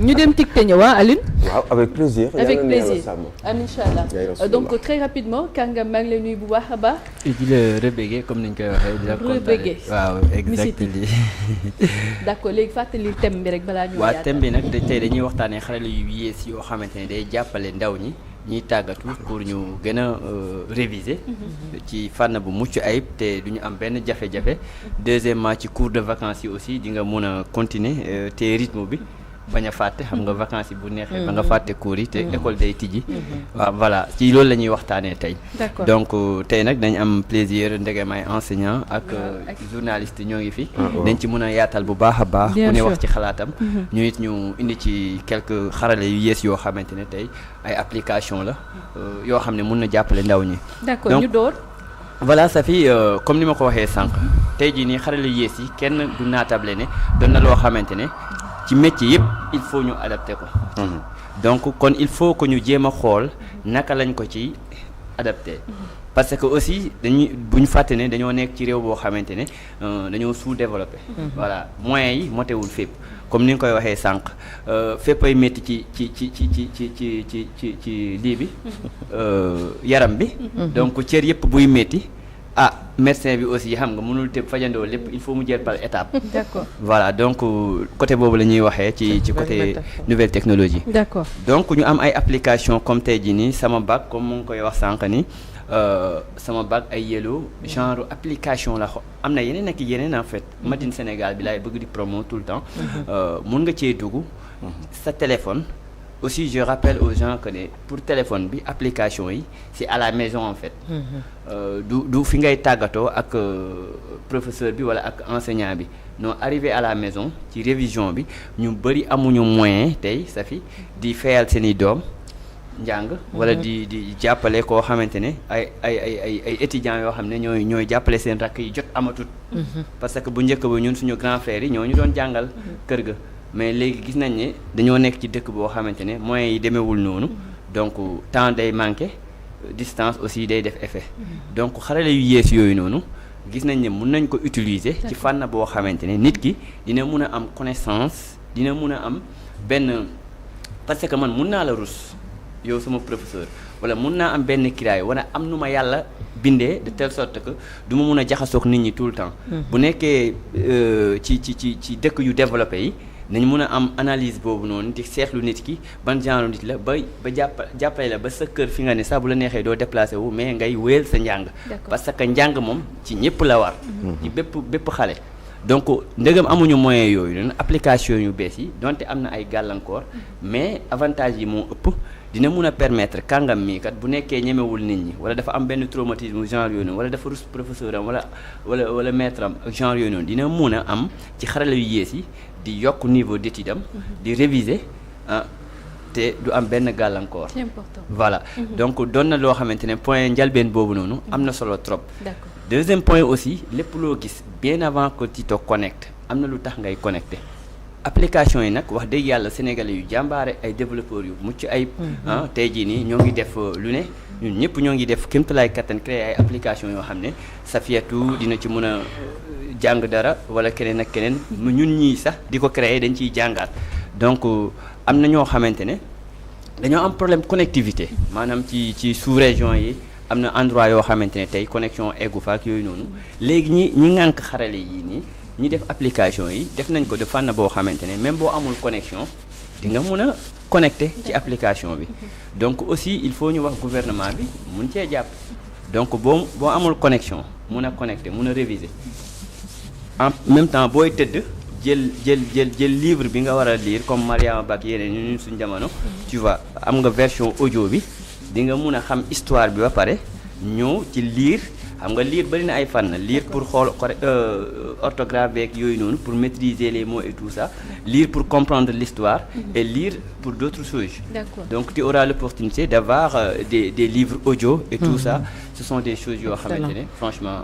ñu dem tig te ñëw Alioune. waaw avec plaisir. avec plaisir incha allah donc très rapidement Kangam maa ngi lay nuyu bu baax a baax. di la rebégué comme ni ñu koy waxee. di la rebégué waaw exactement. d'accord léegi fàttali thème bi rek balaa ñu. waaw thème bi nag tey dañuy waxtaanee xarala yu yees yoo xamante ne day jàppale ndaw ñi. ñiy tàggatu pour ñu gën a réviser ci fànn bu mucc ayib te du ñu am benn jafe-jafe deuxièmement ci cours de vacances yi aussi di nga mun a continuer te rythme bi bañ a fàtte xam nga vacances yi bu neexee ba nga fàtte cours yi te école day tijji waaw voilà ci loolu la ñuy waxtaanee tey donc tey nag dañ am plaisir ndegem ay enseignant ak journaliste ñoo ngi fi dañ ci mun a yaatal bu baax a baax ku ne wax ci xalaatam ñu it ñu indi ci quelques xarale yu yees yoo xamante ne tey ay application la yoo xam ne mun na jàppale ndaw ñi d'accord ñu door voilà Safi comme ni ma ko waxee sànq tey jii nii xarale yu yees yi kenn du naatable ne doon na loo xamante ne ci métier yëpp il faut ñu adapté ko donc kon il faut que ñu jéem a xool naka lañ ko ci adapté parce que aussi dañuy bu ñu fàtte ne dañoo nekk ci réew boo xamante ne dañoo sous-développé voilà moyens yi motewul fépp comme ni nga koy waxee sànq fépp ay métti ci lii bi yaram bi donc cër yëpp buy métti médecin bi aussi xam nga mënul tëb fajandoo lépp il faut mu jël par étape. D'accord. Voilà donc côté boobu la ñuy waxee ci côté nouvelle technologie. D'accord. Donc ñu am ay application comme tey jii nii sama bac comme mu ngi koy wax sànq ni sama bac ay yellow genre application la am na yeneen ak yeneen en fait Made in Sénégal bi laay bëgg di promo tout le temps mun nga cee dugg sa téléphone. Aussi je rappelle aux gens que ne pour téléphone bi application yi c'est à la maison en fait du fi ngay tàggatoo ak professeur bi wala ak enseignant bi non arrivé à la maison ci révision bi ñu bëri amuñu moyen tey sa fi di fayal seeni doom njàng wala di jàppale koo xamante ne ay étudiants yoo xam ne ñooy jàppale seen rakk yi jot amatut parce que bu njëkk ba ñun suñu grand frère yi ñoo ñu doon jàngal kër ga mais léegi gis nañ ne dañoo nekk ci dëkk boo xamante ne moyens yi demeewul noonu donc temps day manqué distance aussi day def effet donc xarale yu yees yooyu noonu gis nañ ne mun nañ ko utiliser ci fànn boo xamante ne nit ki dina mun a am connaissance dina mun a am benn parce que man mun naa la rus yow sama professeur wala mun naa am benn kiraay wala am nu ma yàlla bindee de telle sorte que du ma mun a jaxasoog nit ñi tout le temps bu nekkee ci dëkk yu développé yi nañ mun a am analyse boobu noonu di seetlu nit ki ban genre nit la ba jàppale la ba sa kër fi nga ne sax bu la neexee doo déplacé wu mais ngay wéyal sa njàng parce que njàng moom ci ñëpp la war ci bépp xale donc ndegam amuñu moyen yooyu noonu application yu bees yi donte am na ay gàllankoor mais avantage yi moo ëpp dina mun a permettre kàngam mii kat bu nekkee ñemewul nit ñi wala dafa am benn traumatisme genre yooyu noonu wala dafa rus professeur am wala maître am genre yooyu noonu dina mun a am ci xarala yu yees yi di yokk niveau d'étude am di réviser te du am benn gàllankoor. C'est important. Voilà donc doon na loo xamante ne point njalbeen boobu noonu am na solo trop. D'accord. Deuxième point aussi lépp loo gis bien avant que tu te connectes am na lu tax ngay connecté application yi nag wax dëgg yàlla sénégalais yu jàmbaare ay développeurs yu mucc ayib. Tey jii nii ñoo ngi def lu ne ñun ñëpp ñoo ngi def kéemtalaay kattan créé ay application yoo xam ne Safiatou dina ci mën a jàng dara wala keneen ak keneen ñun ñii sax di ko créer dañ ciy jàngaat donc am na ñoo xamante ne dañoo am problème connectivité maanaam ci sous-région yi am na endroit yoo xamante ne tey connexion eggu fa ak yooyu noonu léegi ñi ŋànk xarale yii nii ñi def application yi def nañ ko de fànn boo xamante ne même boo amul connexion di nga mun a connecté ci application bi donc aussi il faut ñu wax gouvernement bi mun cee jàpp donc boo amul connexion mun a connecté mun a réviser en même temps booy tëdd jël livre bi nga war a lire comme Mariama Bak yeneen ñun suñ jamono tu vois am nga version audio bi di nga mun a xam histoire bi ba pare ñëw ci lire xam nga lire bari na ay fànn lire pour xool orthographe beeg yooyu noonu pour maîtriser les mots et tout ça lire pour comprendre l'histoire et lire pour d'autres choses. D'accord. Donc tu auras l'opportunité d'avoir des livres audio et tout ça ce sont des choses yoo xamante ne franchement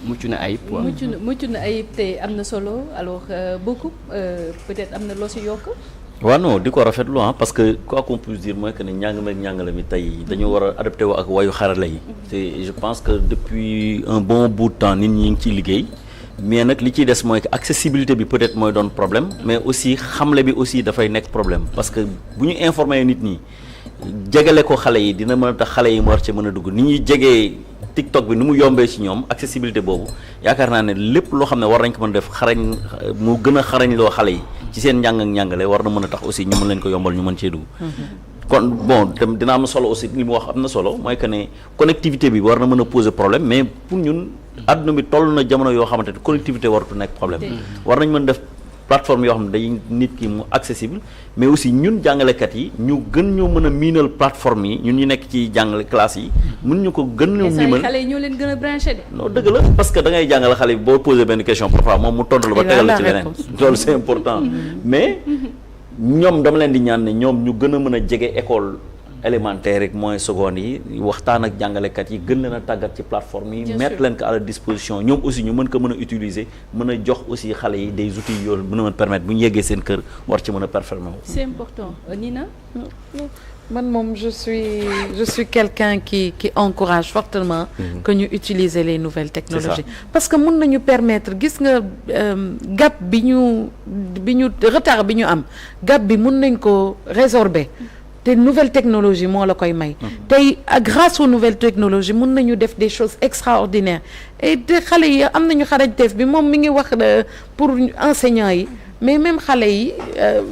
mucc na ayib quoi. mucc na ayib te am na solo alors beaucoup peut-être am na loo si yokk. waaw non di ko rafetlu parce que quoi qu'on puisse dire mooy que ne njàngale mi tey dañoo war a adapté wu ak wayu xarala yi. te je pense que depuis un bon bout de temps nit ñi ngi ciy liggéey mais nag li ciy des mooy que accessibilité bi peut-être mooy doon problème mais aussi xamle bi aussi dafay nekk problème parce que bu ñu informer nit ñi jegale ko xale yi dina mën a tax xale yi mu war ci mën a dugg ni ñuy jegee TikTok bi ni mu yombee ci ñoom accessibilité boobu yaakaar naa ne lépp loo xam ne war nañ ko mën a def xarañ mu gën a xarañ loo xale yi ci seen njàng ak njàngale war na mën a tax aussi ñu mën leen ko yombal ñu mën cee dugg. kon bon tam dina am solo aussi li mu wax am na solo mooy que ne connectivité bi war na mën a poser problème mais pour ñun àdduna bi toll na jamono yoo xamante ne connectivité waratu nekk problème war nañ mën def plateforme yoo xam ne day nit ki mu accessible mais aussi ñun jàngalekat yi ñu gën ñoo mën a miinal plateforme yi ñun ñu nekk ci jàngale classe yi mun ñu ko gën ñoo miinal xale yi ñoo leen gën a branché de. non dëgg la parce que da ngay jàngale xale bi boo poser benn question parfois moom mu tontu la ba tegal la ci leneen loolu c'est important mais ñoom dama leen di ñaan ne ñoom ñu gën a mën a jege école élémentaire rek moyen seconde yi waxtaan ak jàngalekat yi gën leen a tàggat ci plateforme yi mettre leen ko à la disposition ñoom aussi ñu mën ko mën a utiliser mën a jox aussi xale yi des outils yoo mën a mën permettre bu ñu yeggee seen kër war ci mën a performer. C'est important. Nina? Man moom je suis quelqu'un qui encourage fortement que ñu utiliser les nouvelles technologies parce que mën nañu permettre gis nga gap bi ñu retard bi ñu am gap bi mën nañ ko résorber te nouvelle technologie moo la koy may tey grâce aux nouvelles technologies mën nañu def des choses extraordinaires et te xale yi am nañu xarañteef bi moom mi ngi wax pour enseignants yi mais même xale yi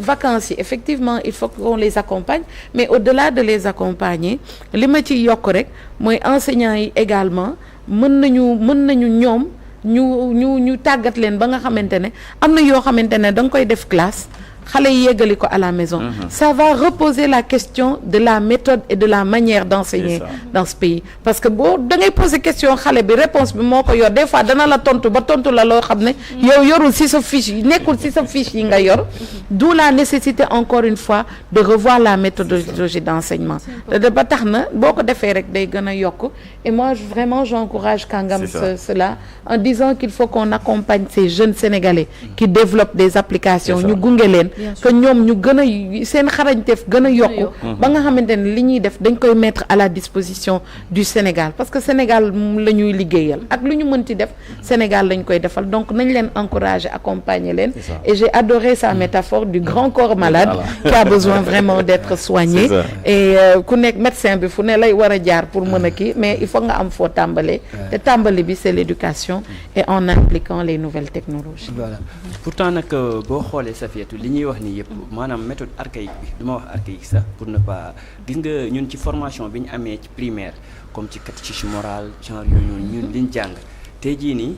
vacances yi effectivement il faut qu'on les accompagne mais au-delà de les accompagner li ma ci yokk rek mooy enseignants yi également mën nañu ñoom ñu tàggat leen ba nga xamante ne am na yoo xamante ne da nga koy def classe xale yi yeggali ko à la maison ça va reposer la question de la méthode et de la manière d'enseigner dans ce pays parce que boo da ngay poser question xale bi réponse bi moo ko yor des fois dana la tontu ba tontu la loo xam ne yow yorul ci sa fiche yi nekkul ci sa fiche yi nga yor d'où la nécessité encore une fois de revoir la méthodologie d'enseignement ba tax na boo ko defee rek day gën a yokk et moi vraiment j'encourage Kangam cela en disant qu'il faut qu'on accompagne ces jeunes Sénégalais qui développent des applications ñu gunge leen que ñoom ñu gën a seen xarañteef gën a yokku ba nga xamante ne li ñuy def dañ koy mettre à la disposition du Sénégal parce que Sénégal la ñuy liggéeyal ak lu ñu mënti def Sénégal lañ koy defal donc nañ leen encourager accompagner leen et j'ai adoré sa métaphore du grand corps malade qui a besoin vraiment d'être soigné et ku nekk médecin bi fu ne lay war a jaar pour mën a kii mais il faut nga am foo tàmbalee te tàmbali bi c'est l'éducation et en impliquant les nouvelles technologies voilà pourtant nag boo xoolee Safiatou li ñuy wax nii yëpp maanaam méthode archaïque bi du ma wax archaïque sax pour ne pas gis nga ñun ci formation bi ñu amee ci primaire comme ci catéchisme moral genre yooyu ñun liñ jàng tey jii nii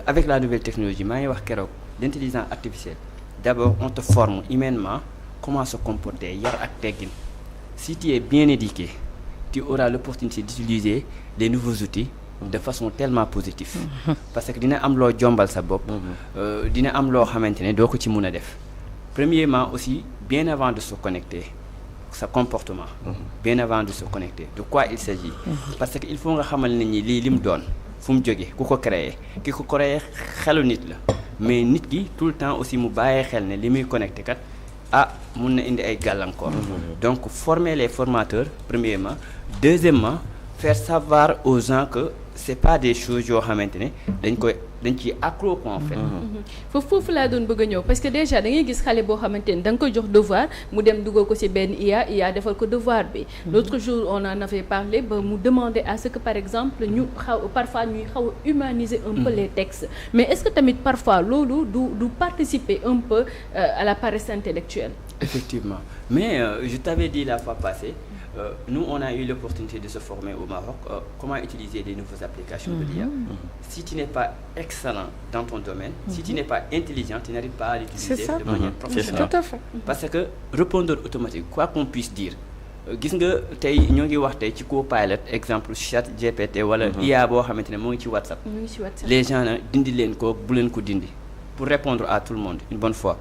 avec la nouvelle technologie maa ngi wax keroog l'intelligence artificielle d'abord on te forme humainement comment se comporter yar ak teggin si tu es bien éduqué tu auras l'opportunité d'utiliser les nouveaux outils de façon tellement positive parce que dina am loo jombal sa bopp dina am loo xamante ne doo ko ci mun a def premièrement aussi bien avant de se connecter sa comportement bien avant de se connecter de quoi il s'agit parce que il faut nga xamal nit ñi lii li mu doon fu mu jógee ku ko créé ki ko créé xelu nit la mais nit ki tout le temps aussi mu bàyyee xel ne li muy connecté kat mun na indi ay gàllankoor donc former les formateurs premièrement deuxièmement faire savoir aux gens que c'est pas des choses yoo xamante ne dañ ciy accro ko en fait. foofu laa doon bëgg a ñëw parce que déjà da ngay gis xale boo xamante ne da nga koy jox devoir mu dem dugal ko ci benn IA defal ko devoir bi. l'autre jour on en avait parlé ba mu demander à ce que par exemple ñu parfois ñuy xaw a humaniser un peu les textes mais est-ce que tamit parfois loolu du participer un peu à la paresse intellectuelle. Effectivement mais je t'avais dit la fois passée. Nous, on a eu l'opportunité de se former au Maroc, comment utiliser les nouvelles applications de l'IA. Si tu n'es pas excellent dans ton domaine, si tu n'es pas intelligent, tu n'arrives pas à l'utiliser de manière professionnelle. Tout à fait. Parce que répondeur automatique, quoi qu'on puisse dire, gis nga tey ñoo ngi wax tey ci Copilot exemple chat GPT wala IA boo xamante ne moo ngi ci WhatsApp. Les gens dindi leen ko bu leen ko dindi pour répondre à tout le monde une bonne fois.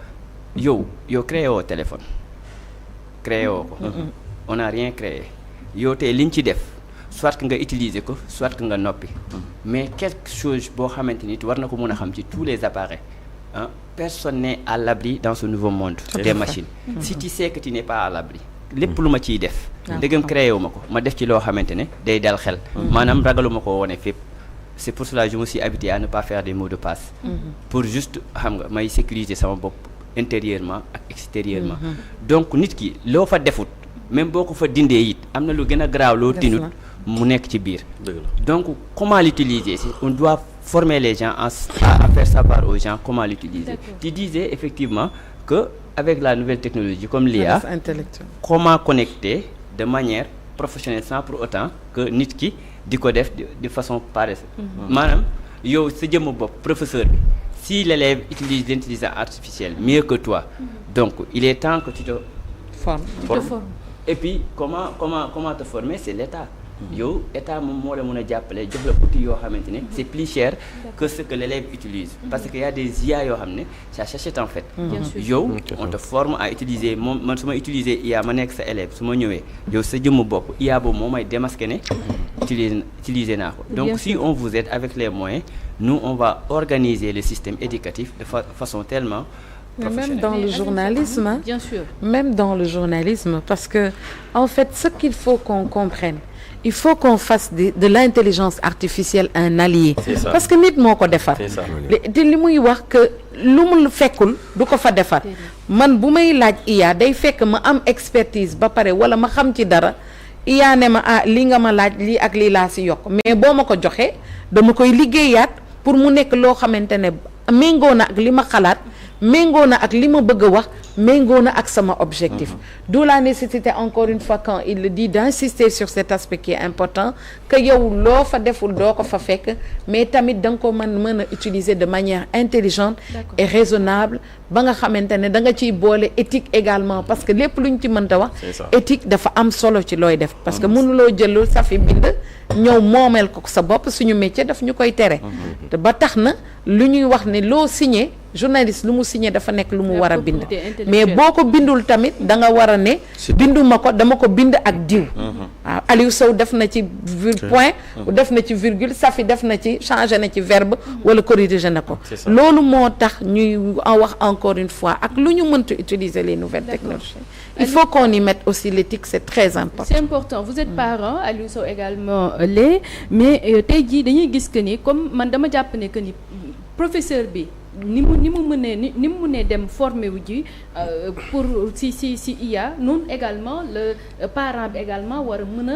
yow créé woo téléphone créé woo ko. On n'a rien créé yow tey liñ ci def soit que nga utiliser ko soit que nga noppi mais quelque chose boo xamante ni war na ko mën a xam ci tous les appareils personne n'est à l'abri dans ce nouveau monde des machines si tu sais que tu n'es pas à l'abri lépp lu ma ciy def ndegam créé wu ma ko ma def ci loo xamante ne day dal xel maanaam ragaluma ko wone fépp c'est pour cela que je me suis habitué à ne pas faire des mots de passe. Pour juste xam nga may sécuriser sama bopp intérieurement ak extérieurement. Donc nit ki loo fa defut même boo ko fa dindee it am na lu gën a graaw loo tinut mu nekk ci biir. Donc comment l'utiliser? On doit former les gens à faire savoir aux gens comment l'utiliser. Tu disais effectivement que avec la nouvelle technologie comme l'IA, comment connecter de manière professionnelle sans pour autant que nit ki di ko def de façon paresseuse. Maanaam yow sa jëmm bopp professeur bi si l'élève utilise l'intelligence artificielle mieux que toi, donc il est temps que tu te formes. Et puis comment te former? C'est l'État. yow état moom moo la mën a jàppale jox la outil yoo xamante ne c'est plus cher que ce que l'élève utilise parce que y a des IA yoo xam ne ça s'achète en fait. yow on te forme à utiliser moom man su ma utiliser IA ma nekk sa élève su ma ñëwee yow sa jëmm bopp IA boobu moo may démasquer ne utiliser naa ko. Donc si on vous aide avec les moyens, nous on va organiser le système éducatif de façon tellement même dans le journalisme, bien sûr. Même dans le journalisme, parce que en fait ce qu'il faut qu'on comprenne, il faut qu'on fasse de l'intelligence artificielle un allié. Parce que nit moo ko defar te li muy wax que lu mu fekkul du ko fa defar. Man bu may laaj IA day fekk ma am expertise ba pare wala ma xam ci dara IA ne ma li nga ma laaj lii ak lii laa si yokk mais boo ma ko joxee dama koy liggéeyaat pour mu nekk loo xamante ne méngoo na ak li ma xalaat méngoo na ak li ma bëgg a wax méngoo na ak sama objectif. D'où la nécessité encore une fois quand il le dit d'insister sur cet aspect qui est important que yow loo fa deful doo ko fa fekk mais tamit da nga ko mën a utiliser de manière intelligente et raisonnable ba nga xamante ne da nga ciy boole éthique également parce que lépp lu ñu ci mënta wax éthique dafa am solo ci looy def parce que mënuloo jël sa fi bind ñëw moomeel ko sa bopp suñu métier daf ñu koy tere te ba tax na lu ñuy wax ne loo signé journaliste lu mu signé dafa nekk lu mu war a bind mais boo ko bindul tamit da nga war a ne binduma ko dama ko bind ak diw waaw Aliou Sow def na ci point def na ci virgule Safi def na ci changé na ci verbe wala corrigé na ko loolu moo tax ñuy wax encore une fois ak lu ñu mënta utiliser les nouvelles technologies il faut qu'on y mette aussi l'éthique, c'est très important. C'est important. Vous êtes parent, Aliou Sow également mais tey jii dañuy gis que ni comme man dama jàpp ne que ni professeur bi ni mu mënee dem former wu ji pour si IA noonu également le parent bi également war a mën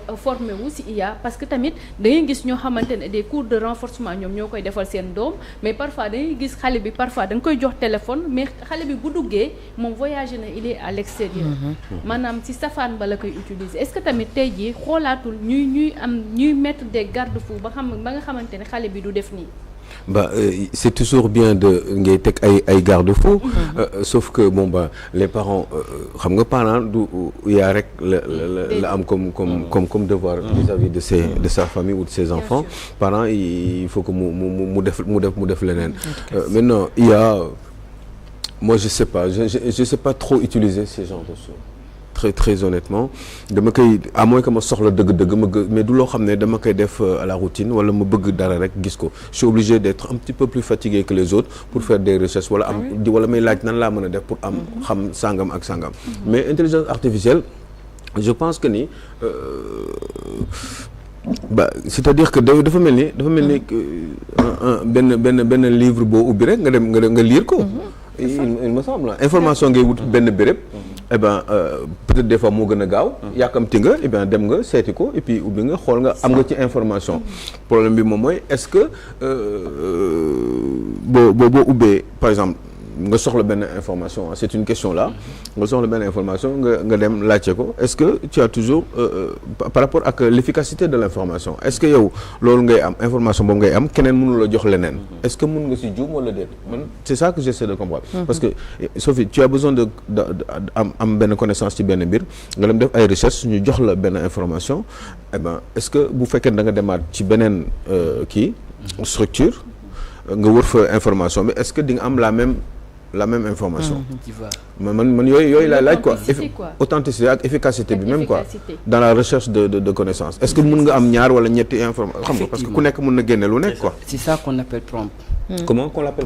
a former wu si IA parce que tamit da ngay gis ñoo xamante ne des cours de renforcement ñoom ñoo koy defal seen doom mais parfois da ngay gis xale bi parfois da nga koy jox téléphone mais xale bi bu duggee moom voyagé na il est à l'extérieur maanaam si safaan ba la koy utiliser est-ce que tamit tey jii xoolaatul ñuy mettre des garde-fous ba nga xamante ne xale bi du def nii. C'est toujours bien de ngay teg ay garde-fous sauf que les parents xam nga parent du yaa rek la am comme devoir vis-à-vis de sa famille ou de ses enfants. Parents il faut que mu def leneen. Maintenant moi je sais pas trop utiliser ces genres de choses. Très honnêtement dama koy à moins que ma soxla dëgg mais du loo xam ne dama koy def à la routine wala ma bëgg dara rek gis ko je suis obligé d'être un petit peu plus fatigué que les autres pour faire des recherches wala may laaj nan laa mën a def pour am xam sangam ak sangam mais intelligence artificielle je pense que ni c'est-à-dire que dafa mel ni benn livre boo ubbi rek nga lire ko il me semble information ngay wut benn béréb peut-être des fois moo gën a gaaw yàkkamti nga dem nga seeti ko et puis ubbi nga xool nga am nga ci information problème bi moom mooy est-ce que boo ubbee par exemple nga soxla benn information c'est une question là nga soxla benn information nga dem laajte ko est-ce que tu as toujours par rapport ak l'efficacité de l'information est-ce que yow loolu ngay am information boobu ngay am keneen mënu la jox leneen est-ce que mën nga ci juum wala déet man c'est ça que j'essaie de comprendre parce que Sophie tu as besoin de am benn connaissance ci benn mbir nga dem def ay recherches ñu jox la benn information est-ce que bu fekkee da nga demaat ci beneen structure nga wër fa information bi est-ce que di nga am la même information. man yooyu laay laaj quoi authenticité ak efficacité bi même quoi dans la recherche de connaissances est-ce que mën nga am ñaar wala ñetti information xam nga parce que ku nekk mën na génne lu nekk quoi. C'est ça qu'on appelle prompt. Comment qu'on l'appelle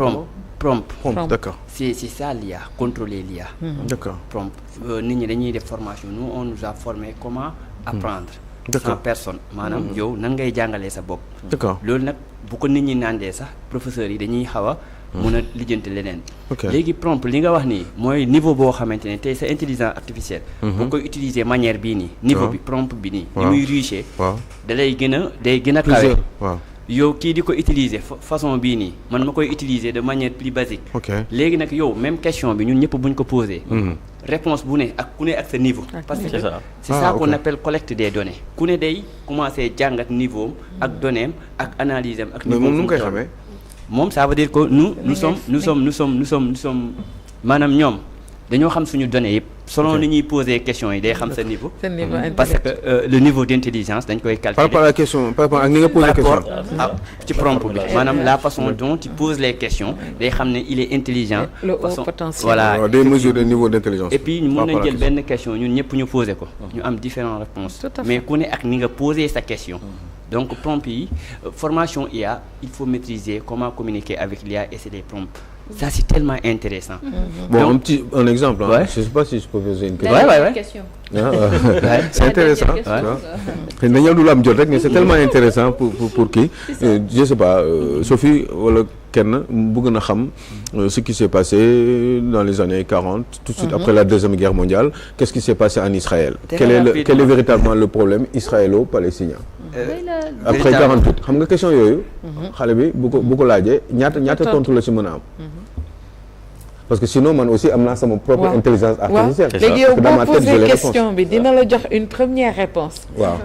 prompt. D'accord. C'est ça l'IA, contrôler l'IA. D'accord. Prompt. Nit ñi dañuy def formation nous on nous a formé comment apprendre. sans personne maanaam yow nan ngay jàngalee sa bopp d'accord loolu nag bu ko nit ñi nandee sax professeurs yi dañuy xaw a mun a lijjanti leneen léegi prompt li nga wax nii mooy niveau boo xamante ne tey sa intelligence artificielle boo koy utiliser manière bii nii niveau bi prompt bi nii ni muy riche da lay day gën a kawe yow kii di ko utiliser façon bii nii man ma koy utiliser de manière plus basique léegi nag yow même question bi ñun ñëpp buñ ko poser réponse bu ne ak ku ne ak sa niveau parce que c'est ça qu'on appelle collecte des données ku ne day commencer jàngat niveau ak données am ak analyse am ak niveau moom nu mu koy xamee moom ça veut dire que nous sommes maanaam ñoom dañoo xam suñu données yëpp selon ni ñuy poser question yi day xam sa niveau parce que le niveau d'intelligence dañ koy calculer par rapport à la question par rapport ak ni nga poser question ci prompt bi maanaam la façon dont tu poses les questions day xam ne il est intelligent le haut potentiel voilà des mesures de niveau d'intelligence et puis mën nañ jël benn question ñun ñëpp ñu poser ko ñu am différentes réponses mais ku ne ak ni nga poser sa question donc prompt yi formation IA il faut maîtriser comment communiquer avec l'IA et c'est des prompts ça c'est tellement intéressant bon donc, un exemple je sais pas si je peux poser une question c'est intéressant dañoo dul am jot rek mais c'est tellement intéressant pour kii je sais pas Sophie wala kenn bëgg na xam ce qui s'est passé dans les années 40 tout de suite après la deuxième guerre mondiale qu'est-ce qui s'est passé en Israël quel est véritablement le problème israélo-palestinien après 48 xam nga question yooyu xale bi bu ko laajee ñaata tontu la ci mën a am parce que sinon man aussi am naa sama propre intelligence artificielle léegi yow boo posé question bi dina la jox une première réponse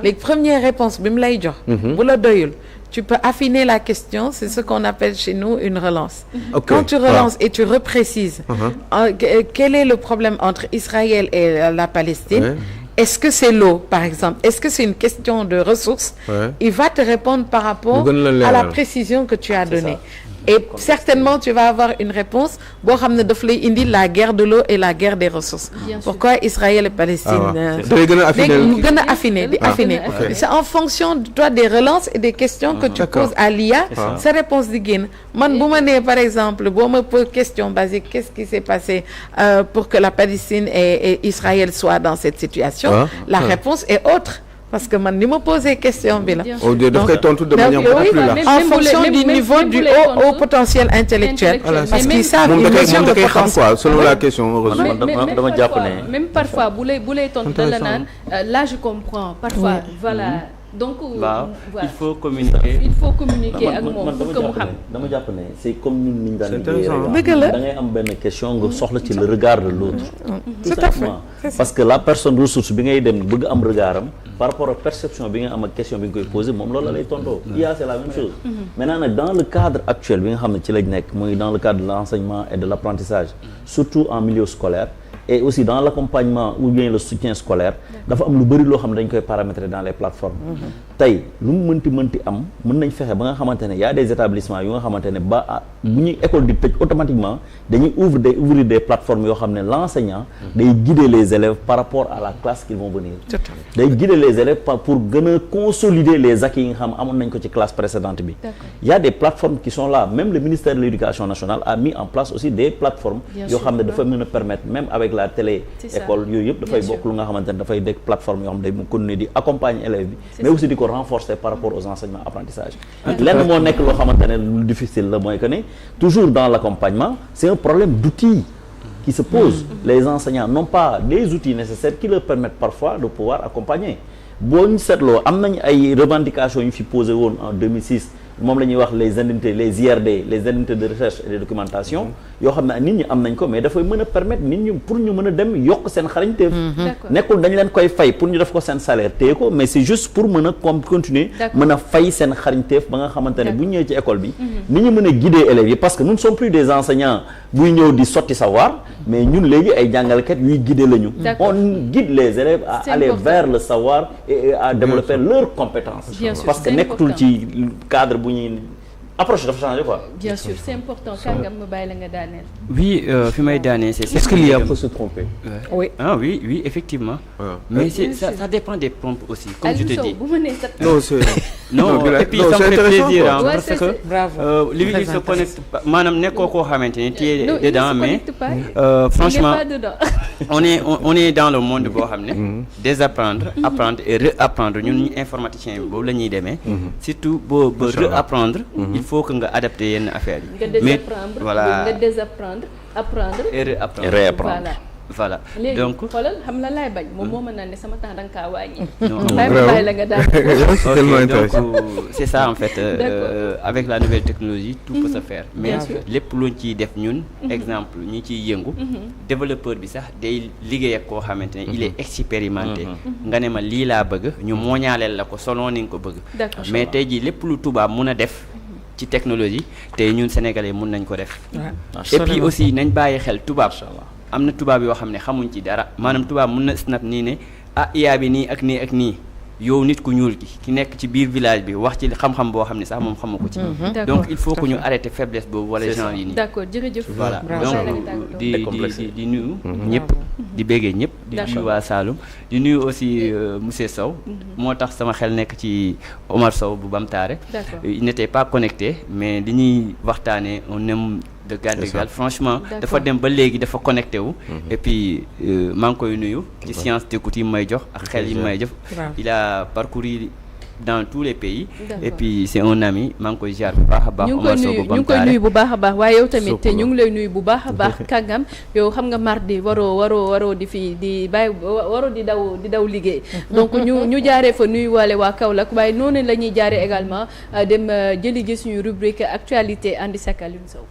léegi première réponse bi mu lay jox bu la doyul tu peux affiner la question c'est ce qu'on appelle chez nous une relance quand tu relances et tu reprécises quel est le problème entre Israël et la Palestine est-ce que c'est l'eau par exemple est-ce que c'est une question de ressources il va te répondre par rapport à la précision que tu as donnée et certainement tu vas avoir une réponse boo xam ne daf lay indi la guerre de l'eau et la guerre des ressources pourquoi Israël et Palestine mu gën a affiner di affiner c'est en fonction de toi des relances et des questions que tu poses à l'IA sa réponse di génn man bu ma nee par exemple boo ma pose question basique qu'est-ce qui s'est passé pour que la Palestine et Israël soient dans cette situation la réponse est autre parce que man ni ma posé question bi la. daf koy tontu de manière beaucoup plus large. En fonction du niveau du haut potentiel intellectuel. parce qu'ils savent une mesure de potentiel. selon la question heureusement. dama jàpp ne même parfois bu lay tontu da la naan là je comprends parfois voilà. donc il faut communiquer ak moom pour que mu xam. dama jàpp ne c'est comme ñun ni ñu daan dëgg la da ngay am benn question nga soxla ci le regard de l'autre tout simplement parce que la personne ressource bi ngay dem bëgg am regard am par rapport ak perception bi nga am ak question bi nga koy poser moom loolu la lay tontoo IA c'est la même chose maintenant nag dans le cadre actuel bi nga xam ne ci lañ nekk muy dans le cadre de l'enseignement et de l'apprentissage surtout en milieu scolaire et aussi dans l'accompagnement ou bien le soutien scolaire dafa am lu bari loo xam ne dañ koy paramétrer dans les plateformes tey lu mu mënti am mën nañ fexe ba nga xamante ne y a des établissements yu nga xamante ne ba bu ñuy école di tëj automatiquement dañuy ouvrir des plateformes yoo xam ne l'enseignant day guider les élèves par rapport à la classe qu'ils vont venir day guider les élèves pour gën a consolider les acquis yi nga xam amoon nañ ko ci classe précédente bi il y a des plateformes qui sont là même le ministère de l'éducation nationale a mis en place aussi des plateformes yoo xam ne dafa mën a permettre même avec la télé école yooyu yëpp dafay bokk lu nga xamante ne dafay des plateformes yoo xam ne day mu continuer di accompagner élèves bi mais aussi di ko renforcer par rapport aux enseignements apprentissage lenn moo nekk loo xamante ne lu difficile la mooy que ne toujours dans l'accompagnement c'est un problème d'outils qui se pose les enseignants n'ont pas les outils nécessaires qui leur permettent parfois de pouvoir accompagner boo ñu seetloo am nañ ay revendications yu fi posé woon en 2006 moom la ñuy wax les indemnités les IRD les indemnités de recherche et de documentation yoo xam ne nit ñi am nañ ko mais dafay mën a permettre nit ñi pour ñu mën a dem yokk seen xarañteef nekkul dañ leen koy fay pour ñu def ko seen salaire téye ko mais c'est juste pour mën a continuer mën a fay seen xarañteef ba nga xamante ne bu ñu ñëwee ci école bi nit ñi mën a guider élèves yi parce que nous ne sommes plus des enseignants buy ñëw di sotti savoir mais ñun léegi ay jàngalekat yuy guider lañu on guide les élèves à aller vers le savoir et à développer leurs compétences parce que nekkatul ci cadre bu ñuy approche dafa changer quoi. bien sûr c'est important Kangam ma bàyyi la nga daaneel. oui fi may daaneel est-ce que l'IA peut se tromper? oui effectivement. mais ça dépend des prompts aussi comme je te dis. non c'est non et puis ça me fait plaisir parce que bravo li se connecte maanaam nekkoo koo xamante ni tu es dedans mais franchement on est dans le monde boo xam ne désapprendre apprendre et réapprendre ñun ñu informaticien bi boobu la ñuy demee surtout boo ba réapprendre il faut que nga adapter yenn affaires yi mais voilà nga désapprendre apprendre et réapprendre voilà donc xoolal xam la laay bañ moom moo mën naa ne sama temps da nga kaa wàññi. non bàyyi la nga daal. donc c'est ça en fait avec la nouvelle technologie tout peut se faire mais lépp luñ ciy def ñun exemple ñi ciy yëngu développeur bi sax day liggéey ak koo xamante ne il est expérimenté nga ne ma lii laa bëgg ñu mooñaaleel la ko selon ni nga ko bëgg mais tey jii lépp lu tubaab mun a def ci technologie tey ñun sénégalais mun nañ ko def et puis aussi nañ bàyyi xel tubaab am na tubaab yoo xam ne xamuñ ci dara maanaam tubaab mun na snap nii ne IA bi nii ak nii ak nii yow nit ku ñuul ki nekk ci biir village bi wax ci xam-xam boo xam ne sax moom xamu ko ci donc il faut que ñu arrêter faiblesse boobu wala genre yi nii d'accord jërëjëf voilà donc di nuyu ñëpp di béggee ñëpp di nuyu waa Saloum di nuyu aussi monsieur Sow moo tax sama xel nekk ci Omar Sow bu Bamtaare il n'était pas connecté mais li ñuy waxtaanee on aime de Gandigal franchement dafa dem ba léegi dafa connecté wu et puis maa ngi koy nuyu ci science d'écoute yi may jox ak xel yi may jox il a parcouru dans tous les pays et puis c'est un ami maa ngi koy ziar bu baax a baax Omar Sow bu Bamtaare ñu ngi koy nuyu bu baax a baax waaye yow tamit ñu ngi lay nuyu bu baax a baax kàggam yow xam nga mardi waroo di fi di bàyyi waroo di daw liggéey donc ñu jaaree fa nuyu waale waa Kaolack waaye noonu la ñuy jaaree également dem jëli ji suñu rubrique actualité andi sak Alioune Sow